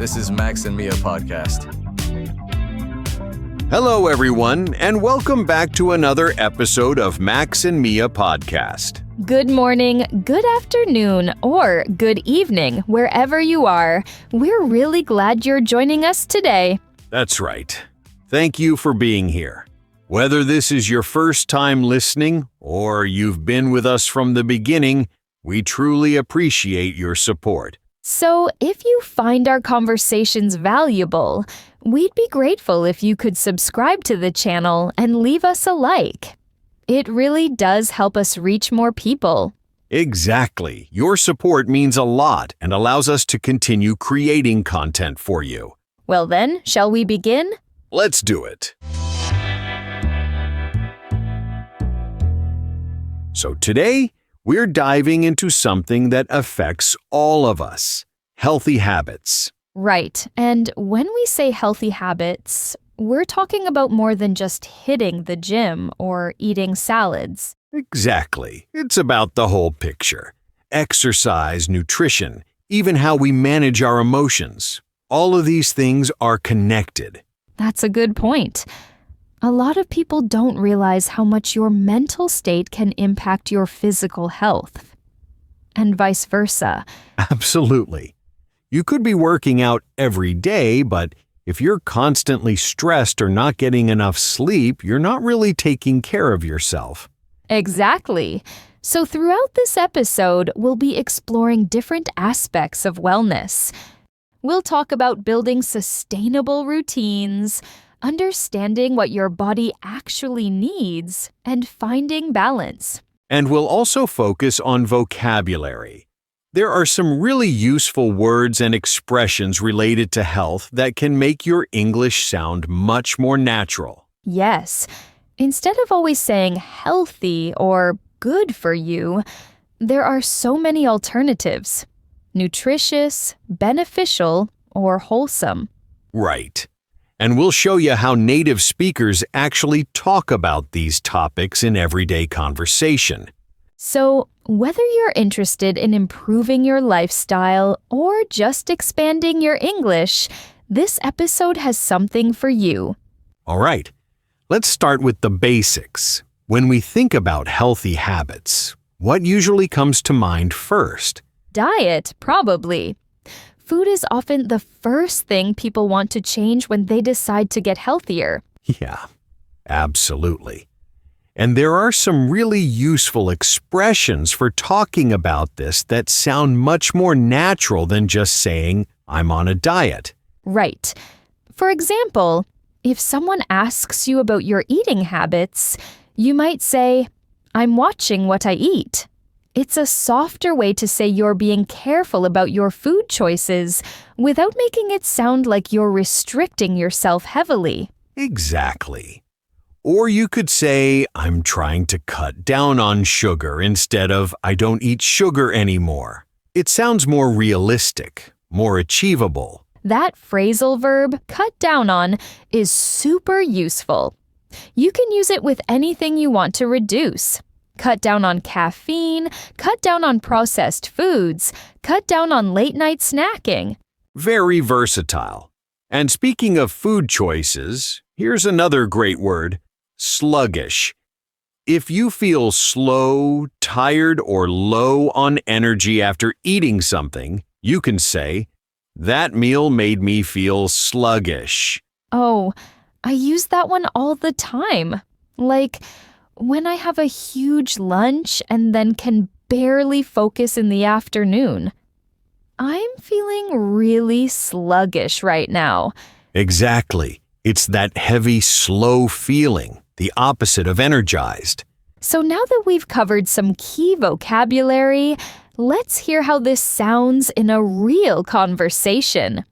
This is Max and Mia podcast. Hello, everyone, and welcome back to another episode of Max and Mia podcast. Good morning, good afternoon, or good evening, wherever you are. We're really glad you're joining us today. That's right. Thank you for being here. Whether this is your first time listening or you've been with us from the beginning, we truly appreciate your support. So, if you find our conversations valuable, we'd be grateful if you could subscribe to the channel and leave us a like. It really does help us reach more people. Exactly. Your support means a lot and allows us to continue creating content for you. Well then, shall we begin? Let's do it. So today, we're diving into something that affects all of us: healthy habits. Right, and when we say healthy habits, we're talking about more than just hitting the gym or eating salads. Exactly. It's about the whole picture. Exercise, nutrition, even how we manage our emotions. All of these things are connected. That's a good point. A lot of people don't realize how much your mental state can impact your physical health, and vice versa. Absolutely. You could be working out every day, but if you're constantly stressed or not getting enough sleep, you're not really taking care of yourself. Exactly. So throughout this episode, we'll be exploring different aspects of wellness. We'll talk about building sustainable routines, understanding what your body actually needs, and finding balance. And we'll also focus on vocabulary. There are some really useful words and expressions related to health that can make your English sound much more natural. Yes. Instead of always saying healthy or good for you, there are so many alternatives: nutritious, beneficial, or wholesome. Right. And we'll show you how native speakers actually talk about these topics in everyday conversation. So, whether you're interested in improving your lifestyle or just expanding your English, this episode has something for you. All right. Let's start with the basics. When we think about healthy habits, what usually comes to mind first? Diet, probably. Food is often the first thing people want to change when they decide to get healthier. Yeah, absolutely. And there are some really useful expressions for talking about this that sound much more natural than just saying, "I'm on a diet." Right. For example, if someone asks you about your eating habits, you might say, "I'm watching what I eat." It's a softer way to say you're being careful about your food choices without making it sound like you're restricting yourself heavily. Exactly. Or you could say, "I'm trying to cut down on sugar," instead of "I don't eat sugar anymore." It sounds more realistic, more achievable. That phrasal verb, cut down on, is super useful. You can use it with anything you want to reduce. Cut down on caffeine, cut down on processed foods, cut down on late-night snacking. Very versatile. And speaking of food choices, here's another great word: sluggish. If you feel slow, tired, or low on energy after eating something, you can say, "That meal made me feel sluggish." Oh, I use that one all the time. Like when I have a huge lunch and then can barely focus in the afternoon. I'm feeling really sluggish right now. Exactly. It's that heavy, slow feeling, the opposite of energized. So now that we've covered some key vocabulary, let's hear how this sounds in a real conversation.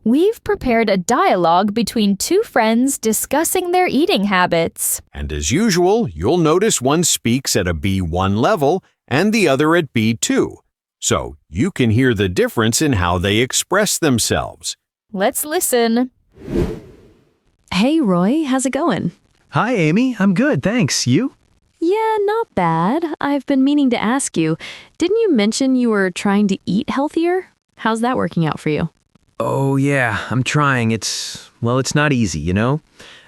We've prepared a dialogue between two friends discussing their eating habits. And as usual, you'll notice one speaks at a B1 level and the other at B2. So you can hear the difference in how they express themselves. Let's listen. Hey, Roy, how's it going? Hi, Amy. I'm good, thanks. You? Yeah, not bad. I've been meaning to ask you, didn't you mention you were trying to eat healthier? How's that working out for you? Oh, yeah, I'm trying. It's not easy, you know?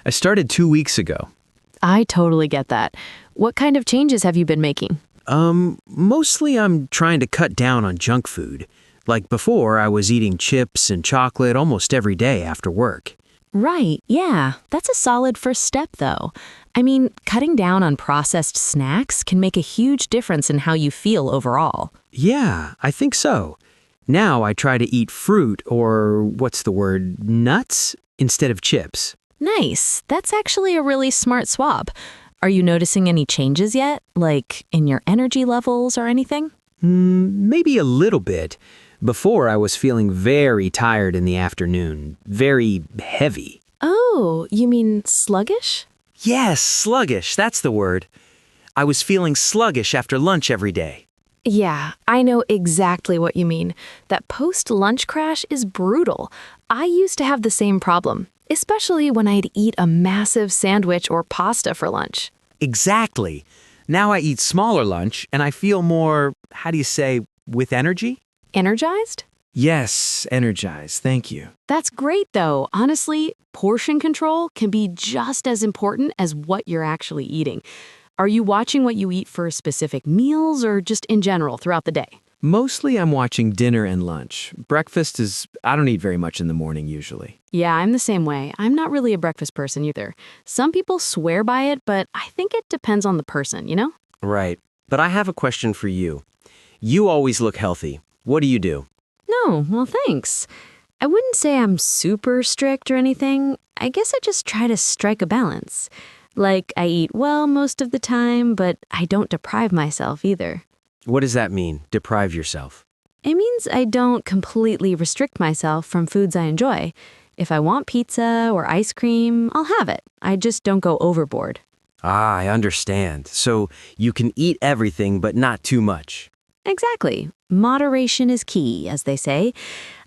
I started 2 weeks ago. I totally get that. What kind of changes have you been making? Mostly I'm trying to cut down on junk food. Like before, I was eating chips and chocolate almost every day after work. Right, yeah. That's a solid first step, though. I mean, cutting down on processed snacks can make a huge difference in how you feel overall. Yeah, I think so. Now I try to eat fruit or, nuts instead of chips. Nice. That's actually a really smart swap. Are you noticing any changes yet? Like in your energy levels or anything? Maybe a little bit. Before I was feeling very tired in the afternoon, very heavy. Oh, you mean sluggish? Yes, sluggish, that's the word. I was feeling sluggish after lunch every day. Yeah, I know exactly what you mean. That post-lunch crash is brutal. I used to have the same problem, especially when I'd eat a massive sandwich or pasta for lunch. Exactly. Now I eat smaller lunch and I feel more, with energy? Energized? Yes, energized, thank you. That's great, though. Honestly, portion control can be just as important as what you're actually eating. Are you watching what you eat for specific meals or just in general throughout the day? Mostly I'm watching dinner and lunch. I don't eat very much in the morning usually. Yeah, I'm the same way. I'm not really a breakfast person either. Some people swear by it, but I think it depends on the person, you know? Right. But I have a question for you. You always look healthy. What do you do? No, well, thanks. I wouldn't say I'm super strict or anything. I guess I just try to strike a balance. Like, I eat well most of the time, but I don't deprive myself either. What does that mean, deprive yourself? It means I don't completely restrict myself from foods I enjoy. If I want pizza or ice cream, I'll have it. I just don't go overboard. Ah, I understand. So you can eat everything, but not too much. Exactly. Moderation is key, as they say.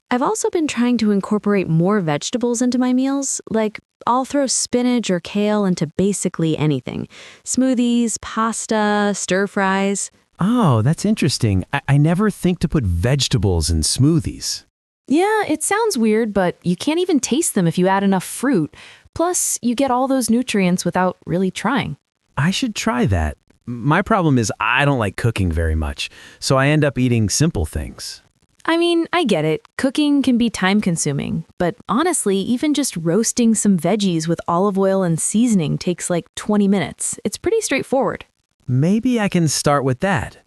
I've also been trying to incorporate more vegetables into my meals. Like, I'll throw spinach or kale into basically anything. Smoothies, pasta, stir fries. Oh, that's interesting. I never think to put vegetables in smoothies. Yeah, it sounds weird, but you can't even taste them if you add enough fruit. Plus, you get all those nutrients without really trying. I should try that. My problem is I don't like cooking very much, so I end up eating simple things. I mean, I get it. Cooking can be time-consuming, but honestly, even just roasting some veggies with olive oil and seasoning takes like 20 minutes. It's pretty straightforward. Maybe I can start with that.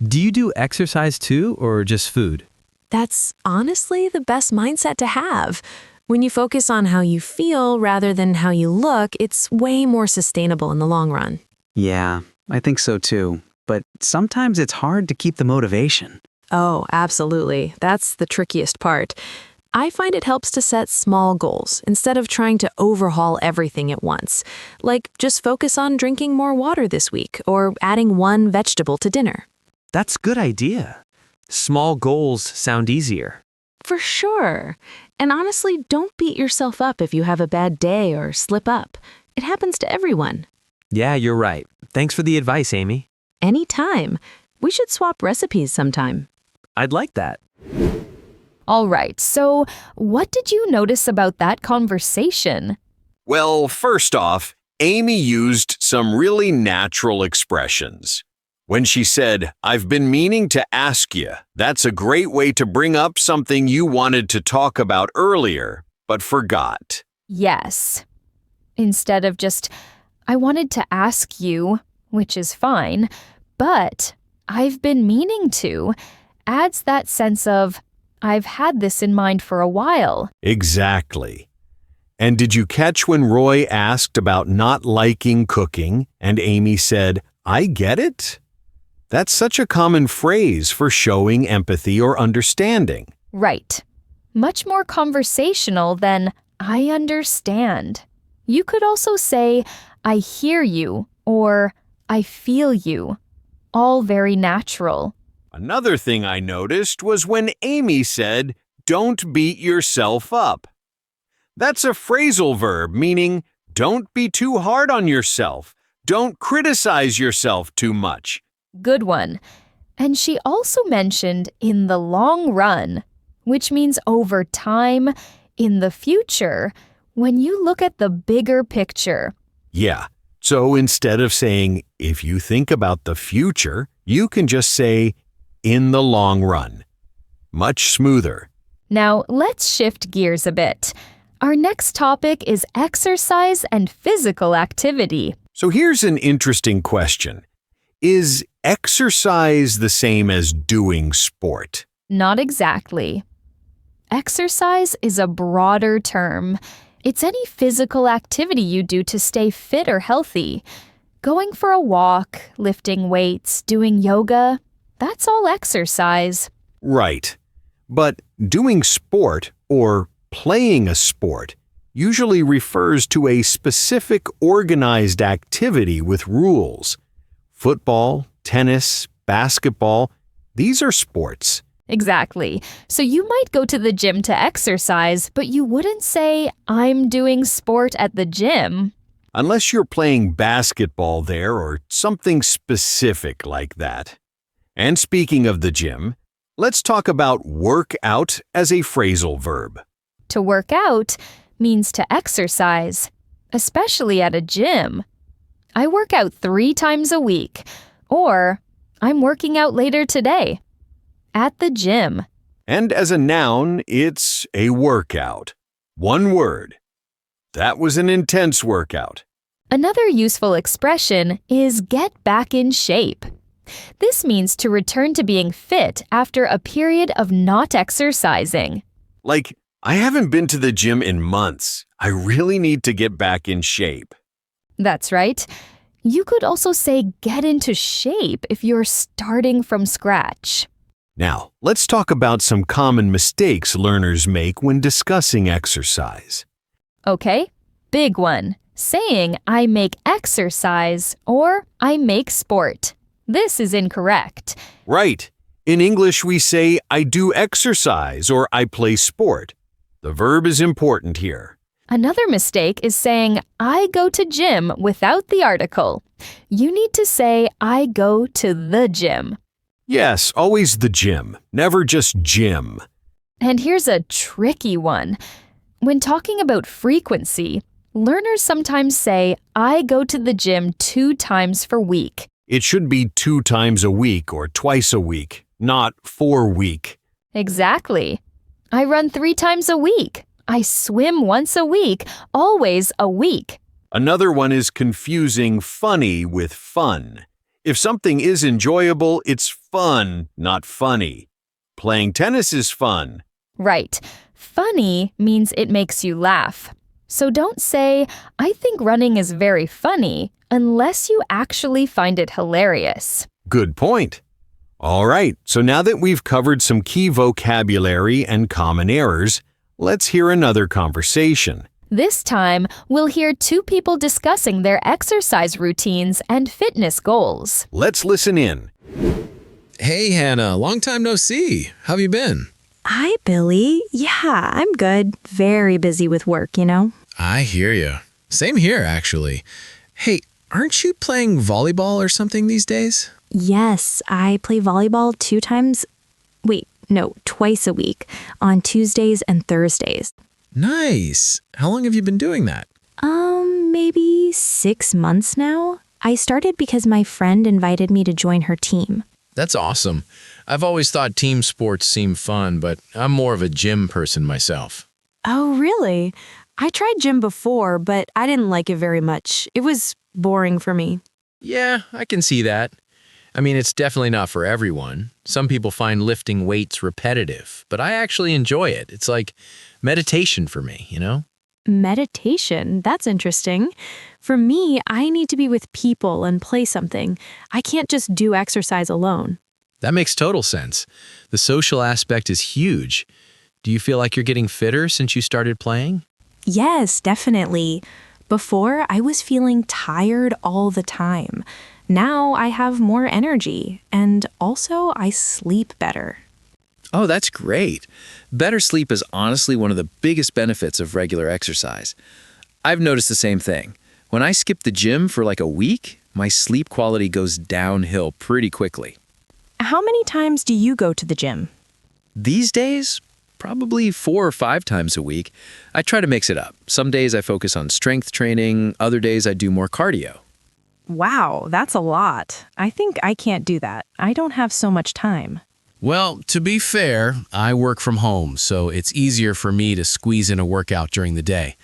Do you do exercise too, or just food? That's honestly the best mindset to have. When you focus on how you feel rather than how you look, it's way more sustainable in the long run. Yeah, I think so too. But sometimes it's hard to keep the motivation. Oh, absolutely. That's the trickiest part. I find it helps to set small goals instead of trying to overhaul everything at once. Like, just focus on drinking more water this week or adding one vegetable to dinner. That's a good idea. Small goals sound easier. For sure. And honestly, don't beat yourself up if you have a bad day or slip up. It happens to everyone. Yeah, you're right. Thanks for the advice, Amy. Anytime. We should swap recipes sometime. I'd like that. All right, so what did you notice about that conversation? Well, first off, Amy used some really natural expressions. When she said, "I've been meaning to ask you," that's a great way to bring up something you wanted to talk about earlier, but forgot. Yes. Instead of just, "I wanted to ask you," which is fine, but "I've been meaning to" adds that sense of, I've had this in mind for a while. Exactly. And did you catch when Roy asked about not liking cooking and Amy said, "I get it"? That's such a common phrase for showing empathy or understanding. Right. Much more conversational than, "I understand." You could also say, "I hear you," or "I feel you." All very natural. Another thing I noticed was when Amy said, "Don't beat yourself up." That's a phrasal verb meaning don't be too hard on yourself. Don't criticize yourself too much. Good one. And she also mentioned in the long run. which means over time, in the future, when you look at the bigger picture. Yeah. So instead of saying, if you think about the future, you can just say, in the long run. Much smoother. Now, let's shift gears a bit. Our next topic is exercise and physical activity. So here's an interesting question. Is exercise the same as doing sport? Not exactly. Exercise is a broader term. It's any physical activity you do to stay fit or healthy. Going for a walk, lifting weights, doing yoga, that's all exercise. Right. But doing sport or playing a sport usually refers to a specific organized activity with rules. Football, tennis, basketball, these are sports. Exactly. So you might go to the gym to exercise, but you wouldn't say, I'm doing sport at the gym. Unless you're playing basketball there or something specific like that. And speaking of the gym, let's talk about work out as a phrasal verb. To work out means to exercise, especially at a gym. I work out 3 times a week, or I'm working out later today. At the gym. And as a noun, it's a workout. One word. That was an intense workout. Another useful expression is get back in shape. This means to return to being fit after a period of not exercising. Like, I haven't been to the gym in months. I really need to get back in shape. That's right. You could also say get into shape if you're starting from scratch. Now, let's talk about some common mistakes learners make when discussing exercise. Okay, big one. Saying I make exercise or I make sport. This is incorrect. Right. In English, we say I do exercise or I play sport. The verb is important here. Another mistake is saying I go to gym without the article. You need to say I go to the gym. Yes, always the gym, never just gym. And here's a tricky one. When talking about frequency, learners sometimes say, I go to the gym 2 times per week. It should be 2 times a week or twice a week, not 4 week. Exactly. I run 3 times a week. I swim once a week, always a week. Another one is confusing funny with fun. If something is enjoyable, it's fun, not funny. Playing tennis is fun. Right. Funny means it makes you laugh. So don't say, I think running is very funny, unless you actually find it hilarious. Good point. All right, so now that we've covered some key vocabulary and common errors, let's hear another conversation. This time, we'll hear 2 people discussing their exercise routines and fitness goals. Let's listen in. Hey, Hannah, long time no see. How have you been? Hi, Billy. Yeah, I'm good. Very busy with work, you know? I hear you. Same here, actually. Hey, aren't you playing volleyball or something these days? Yes, I play volleyball twice a week, on Tuesdays and Thursdays. Nice. How long have you been doing that? Maybe 6 months now. I started because my friend invited me to join her team. That's awesome. I've always thought team sports seem fun, but I'm more of a gym person myself. Oh, really? I tried gym before, but I didn't like it very much. It was boring for me. Yeah, I can see that. I mean, it's definitely not for everyone. Some people find lifting weights repetitive, but I actually enjoy it. It's like meditation for me, you know? Meditation? That's interesting. For me, I need to be with people and play something. I can't just do exercise alone. That makes total sense. The social aspect is huge. Do you feel like you're getting fitter since you started playing? Yes, definitely. Before, I was feeling tired all the time. Now I have more energy, and also I sleep better. Oh, that's great. Better sleep is honestly one of the biggest benefits of regular exercise. I've noticed the same thing. When I skip the gym for like a week, my sleep quality goes downhill pretty quickly. How many times do you go to the gym? These days, probably 4 or 5 times a week. I try to mix it up. Some days I focus on strength training, other days I do more cardio. Wow, that's a lot. I think I can't do that. I don't have so much time. Well, to be fair, I work from home, so it's easier for me to squeeze in a workout during the day.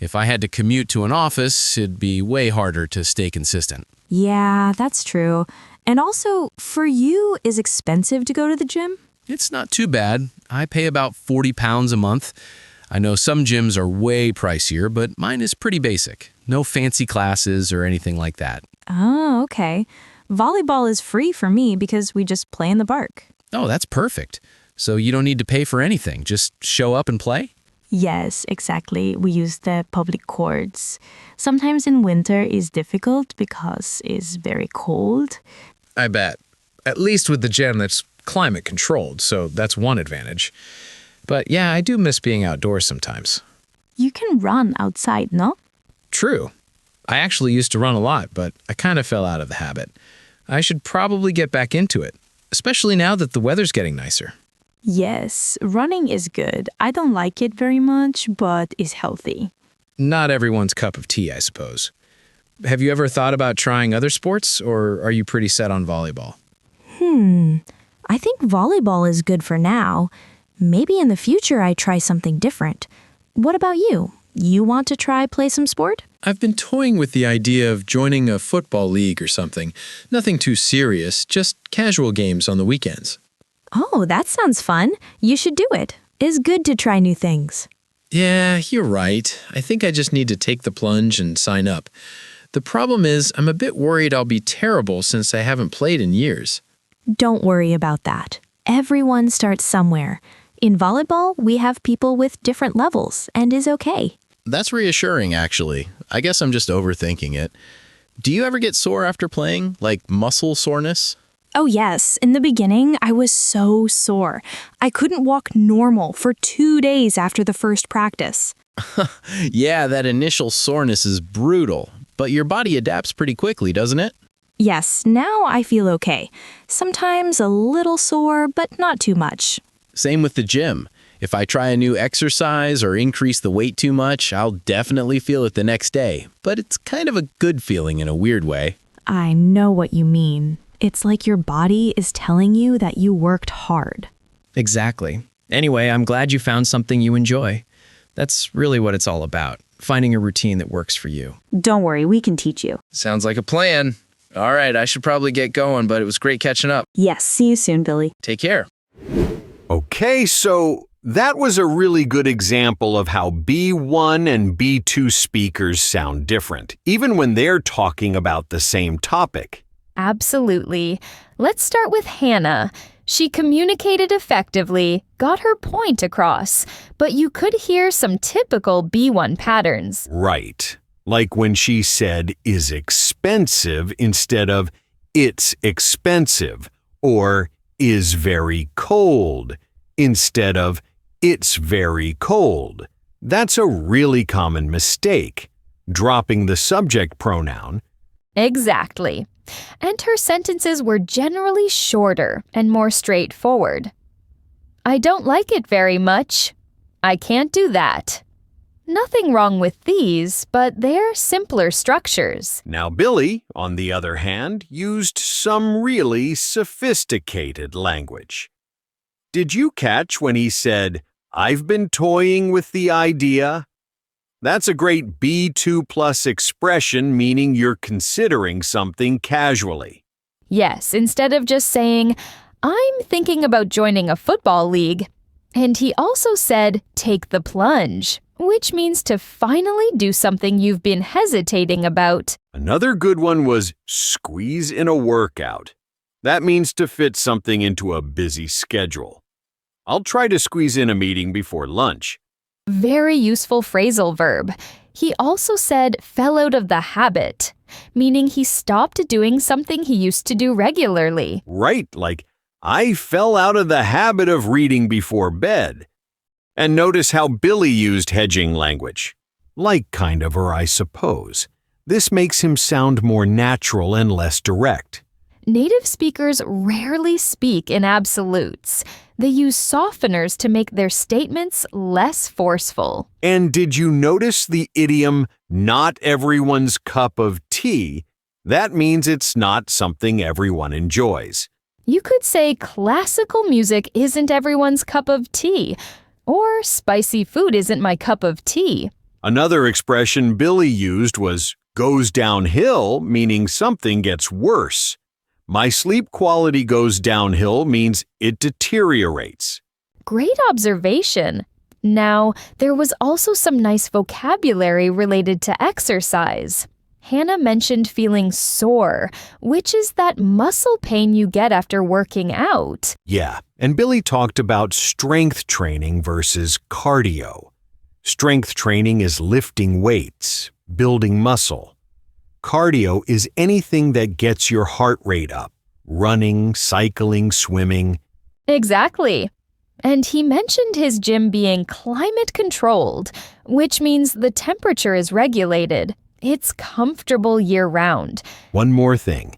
If I had to commute to an office, it'd be way harder to stay consistent. Yeah, that's true. And also, for you, is expensive to go to the gym? It's not too bad. I pay about 40 pounds a month. I know some gyms are way pricier, but mine is pretty basic. No fancy classes or anything like that. Oh, okay. Volleyball is free for me because we just play in the park. Oh, that's perfect. So you don't need to pay for anything. Just show up and play? Yes, exactly. We use the public courts. Sometimes in winter is difficult because it's very cold. I bet. At least with the gym that's climate controlled, so that's one advantage. But yeah, I do miss being outdoors sometimes. You can run outside, no? True. I actually used to run a lot, but I kind of fell out of the habit. I should probably get back into it, especially now that the weather's getting nicer. Yes, running is good. I don't like it very much, but it's healthy. Not everyone's cup of tea, I suppose. Have you ever thought about trying other sports, or are you pretty set on volleyball? I think volleyball is good for now. Maybe in the future I try something different. What about you? You want to play some sport? I've been toying with the idea of joining a football league or something. Nothing too serious, just casual games on the weekends. Oh, that sounds fun. You should do it. It's good to try new things. Yeah, you're right. I think I just need to take the plunge and sign up. The problem is, I'm a bit worried I'll be terrible since I haven't played in years. Don't worry about that. Everyone starts somewhere. In volleyball, we have people with different levels, and is okay. That's reassuring, actually. I guess I'm just overthinking it. Do you ever get sore after playing, like muscle soreness? Oh yes, in the beginning, I was so sore. I couldn't walk normal for 2 days after the first practice. Yeah, that initial soreness is brutal, but your body adapts pretty quickly, doesn't it? Yes, now I feel okay. Sometimes a little sore, but not too much. Same with the gym. If I try a new exercise or increase the weight too much, I'll definitely feel it the next day. But it's kind of a good feeling in a weird way. I know what you mean. It's like your body is telling you that you worked hard. Exactly. Anyway, I'm glad you found something you enjoy. That's really what it's all about, finding a routine that works for you. Don't worry, we can teach you. Sounds like a plan. All right, I should probably get going, but it was great catching up. Yes, see you soon, Billy. Take care. Okay, so that was a really good example of how B1 and B2 speakers sound different, even when they're talking about the same topic. Absolutely. Let's start with Hannah. She communicated effectively, got her point across, but you could hear some typical B1 patterns. Right. Like when she said is expensive instead of it's expensive, or is very cold instead of it's very cold. That's a really common mistake, dropping the subject pronoun. Exactly. And her sentences were generally shorter and more straightforward. I don't like it very much. I can't do that. Nothing wrong with these, but they're simpler structures. Now Billy, on the other hand, used some really sophisticated language. Did you catch when he said, I've been toying with the idea? That's a great B2 plus expression, meaning you're considering something casually. Yes, instead of just saying, I'm thinking about joining a football league. And he also said, take the plunge, which means to finally do something you've been hesitating about. Another good one was squeeze in a workout. That means to fit something into a busy schedule. I'll try to squeeze in a meeting before lunch. Very useful phrasal verb. He also said fell out of the habit, meaning he stopped doing something he used to do regularly. Right, like I fell out of the habit of reading before bed. And notice how Billy used hedging language. Like kind of, or I suppose. This makes him sound more natural and less direct. Native speakers rarely speak in absolutes. They use softeners to make their statements less forceful. And did you notice the idiom, not everyone's cup of tea? That means it's not something everyone enjoys. You could say classical music isn't everyone's cup of tea, or spicy food isn't my cup of tea. Another expression Billy used was goes downhill, meaning something gets worse. My sleep quality goes downhill means it deteriorates. Great observation. Now, there was also some nice vocabulary related to exercise. Hannah mentioned feeling sore, which is that muscle pain you get after working out. Yeah, and Billy talked about strength training versus cardio. Strength training is lifting weights, building muscle. Cardio is anything that gets your heart rate up, running, cycling, swimming. Exactly. And he mentioned his gym being climate controlled, which means the temperature is regulated. It's comfortable year-round. One more thing.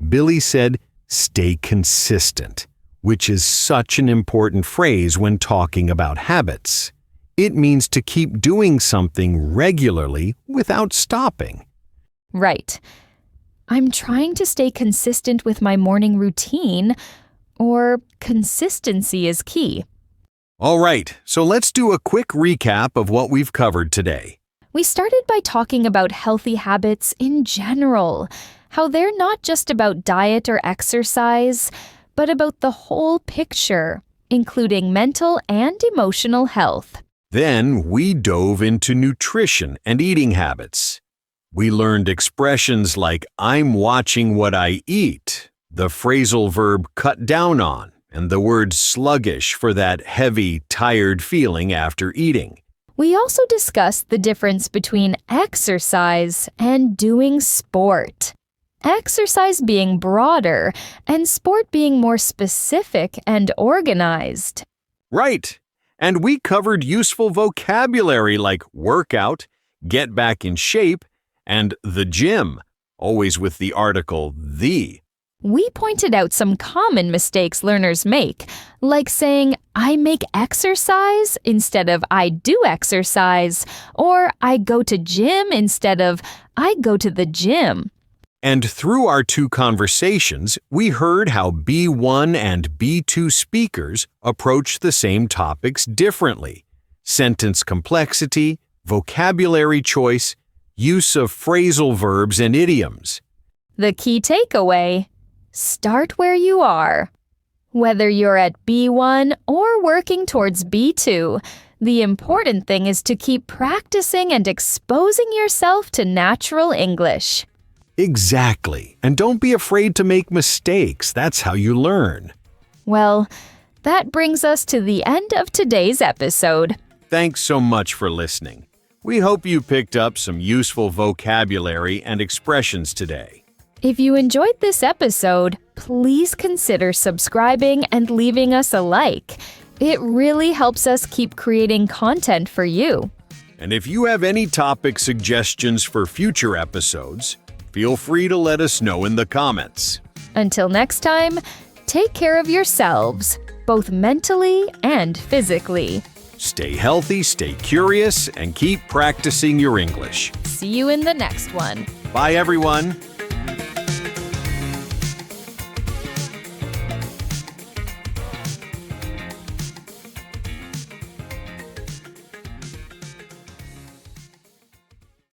Billy said, stay consistent, which is such an important phrase when talking about habits. It means to keep doing something regularly without stopping. Right. I'm trying to stay consistent with my morning routine, or consistency is key. All right, so let's do a quick recap of what we've covered today. We started by talking about healthy habits in general, how they're not just about diet or exercise, but about the whole picture, including mental and emotional health. Then we dove into nutrition and eating habits. We learned expressions like I'm watching what I eat, the phrasal verb cut down on, and the word sluggish for that heavy, tired feeling after eating. We also discussed the difference between exercise and doing sport. Exercise being broader and sport being more specific and organized. Right. And we covered useful vocabulary like workout, get back in shape, and the gym, always with the article the. We pointed out some common mistakes learners make, like saying, I make exercise instead of I do exercise, or I go to gym instead of I go to the gym. And through our two conversations, we heard how B1 and B2 speakers approach the same topics differently. Sentence complexity, vocabulary choice, use of phrasal verbs and idioms. The key takeaway: start where you are. Whether you're at B1 or working towards B2, the important thing is to keep practicing and exposing yourself to natural English. Exactly. And don't be afraid to make mistakes. That's how you learn. Well, that brings us to the end of today's episode. Thanks so much for listening. We hope you picked up some useful vocabulary and expressions today. If you enjoyed this episode, please consider subscribing and leaving us a like. It really helps us keep creating content for you. And if you have any topic suggestions for future episodes, feel free to let us know in the comments. Until next time, take care of yourselves, both mentally and physically. Stay healthy, stay curious, and keep practicing your English. See you in the next one. Bye, everyone.